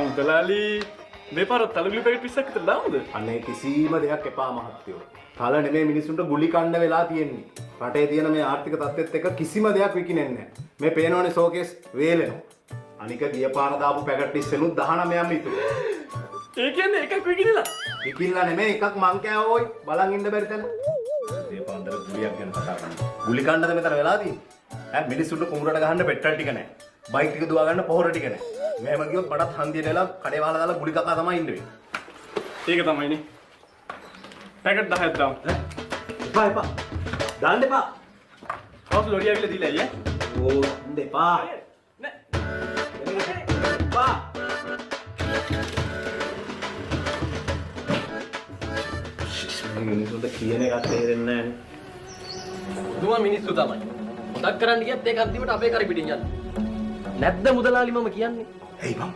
මුදලාලි මේ පාර තලගුලි පැකට් 20ක් විතර දාමුද? අනේ කිසිම දෙයක් එපා මහත්තයෝ. තල නෙමෙයි මිනිසුන්ට ගුලි කණ්ඩ වෙලා තියෙන්නේ. රටේ තියෙන මේ ආර්ථික තත්ත්වෙත් එක්ක කිසිම දෙයක් විකිනෙන්නේ නැහැ. මේ පේනවනේ ෂෝකේස් වේලෙනවා. අනික ගිය පාර දාපු පැකට් 20නුත් 19ම ඉතුරු. ඒ කියන්නේ එකක් විකිනලා. විකිනලා නෙමෙයි එකක් මං කෑවෝයි. බලන් ඉන්න බැරි තැන. මේ පාන්දර ගුලියක් ගැන කතා කරනවා. ගුලි කණ්ඩද මෙතන වෙලා තියෙන්නේ. මිනිසුන්ට කුඹරට ගහන්න පෙට්‍රල් ටික නැහැ. බයික් ටික දුවා ගන්න පොහොර ටික නැහැ. මෙහෙම ගියොත් මටත් හන්දියට එලා කඩේ වහලා දාලා ගුලි කකා තමයි ඉන්න වෙන්නේ. ඒක තමයිනේ. පැකට් 10ක් දාමු. එපා එපා. දාන්න එපා. හවුස් ලොරිය ඇවිල්ලා දීලා අයියේ. ඕ දෙපා. නෑ. එපා. මිනිසුන්ට කියන එකක් තේරෙන්නේ නැහැ. දුම මිනිස්සු තමයි. මොකක් කරන්න ගියත් ඒක අන්තිමට අපේ කරි පිටින් යන්නේ. නැද්ද මුදලාලි මම කියන්නේ? එයි මම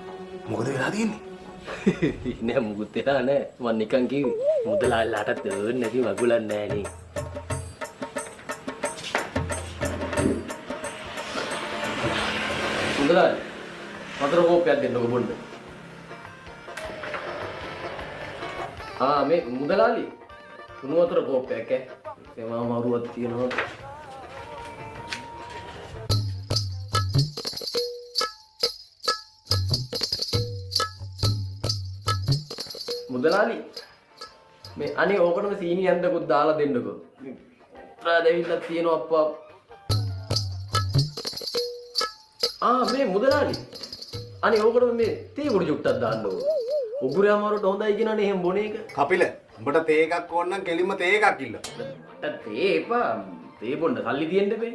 මොකද වෙලා තියෙන්නේ? නෑ මුකුත් වෙලා නෑ. මම නිකන් කිව්වේ මුදලාලිලාට දෙන්න නැති වගුලක් නෑ නේ. මුදලාලි වතුර කෝප්පයක් දෙන්නකො බොන්න. මේ මුදලාලි තුණු වතුර කෝප්පයක් ඈ. ඒවා මරුවක් තියෙනවා. මුදලාලි මේ අනේ ඕකටම සීනි යන්දකුත් දාලා දෙන්නකෝ. උත්‍රා දෙවිල්ලක් තියෙනවා අප්පා. මේ මුදලාලි අනේ ඕකටම මේ තේ කුඩු චුට්ටක් දාන්නකෝ. උගුරේ අමාරුට හොඳයි කියනනේ එහෙම බොන එක. කපිල උඹට තේ එකක් ඕන නම් කෙලින්ම තේ එකක් ඉල්ල. තේ එපා. තේ බොන්න සල්ලි තියෙන්න බෑ.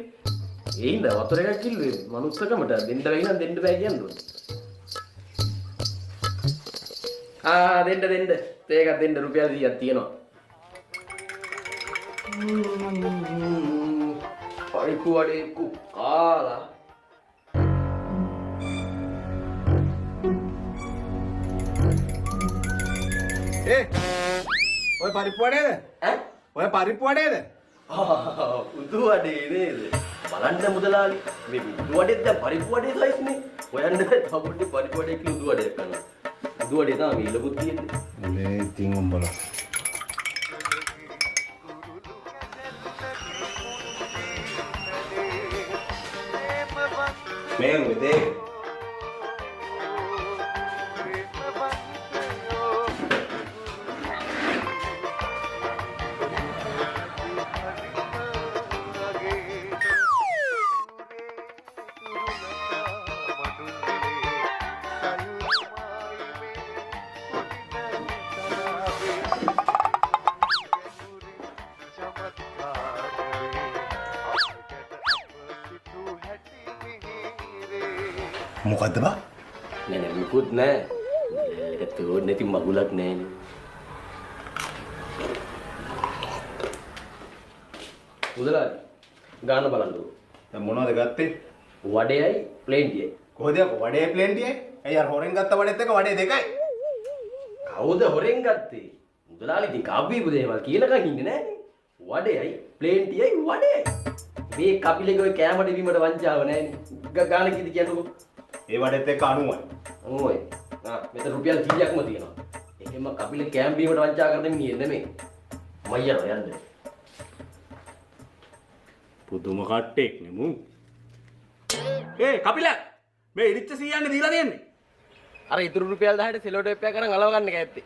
ඒ හින්දා වතුර එකක් කිල්ලුවේ මනුස්සකමට දෙන්න බැයි නම් දෙන්න බෑ කියන්නේ. දෙන්න තේ එකක් දෙන්න රුපියල් 100ක් තියෙනවා. පරිප්පු වඩේ කාලා ඔය පරිප්පු වඩේද? ඔය පරිප්පු වඩේද? උදු වඩේ නේද? බලන්න මුදලාලි මේ උදු වඩේත් දැන් පරිප්පු වඩේ සයිස් නේ. හොයන්න තමුන්නේ පරිප්පු වඩේ කියලා උදු වඩේ කරනවා. උදු වඩේ තමයි ඉල්ලපුත් තියෙන්නේ. මේ ඉතින් උඹලා මේ උදේ මොකද්ද බා? නෑ මුකුත් නෑ. ඒක නැති මගුලක් නෑනේ. මුදලාලි ගාන බලන්නකෝ. දැන් මොනවද ගත්තේ? වඩේයි ප්ලේන්ටියයි. කොහෙද වඩේ ප්ලේන්ටියයි? ඇයි අර හොරෙන් ගත්ත වඩේත් එක වඩේ දෙකයි. කවුද හොරෙන් ගත්තේ? මුදලාලි ඉතින් කාපීපු දේවල් කියලාකන් ඉන්නේ නෑනේ. වඩේයි ප්ලේන්ටියයි වඩේයි. මේ කපිලගේ ඔය කැමරේ බීමට වංචාව නෑනේ. ගාන කීයද කියන්නකෝ. ඒ වඩේත් එක 90යි. 90යි. මෙතන රුපියල් 100ක්ම තියෙනවා. එහෙම කපිල කැම් බීමට වංචා කරන මිනිහෙ නෙමෙයි. මයියරෝ යන්නේ. පුදුම කට්ටෙක් නෙමු. කපිල මේ ඉරිච්ච 100 යන්නේ දීලා දෙන්නේ. අර ඉතුරු රුපියල් 10ට සෙලෝ ටේප් එක කරන් අලව ගන්න එක ඇත්තේ.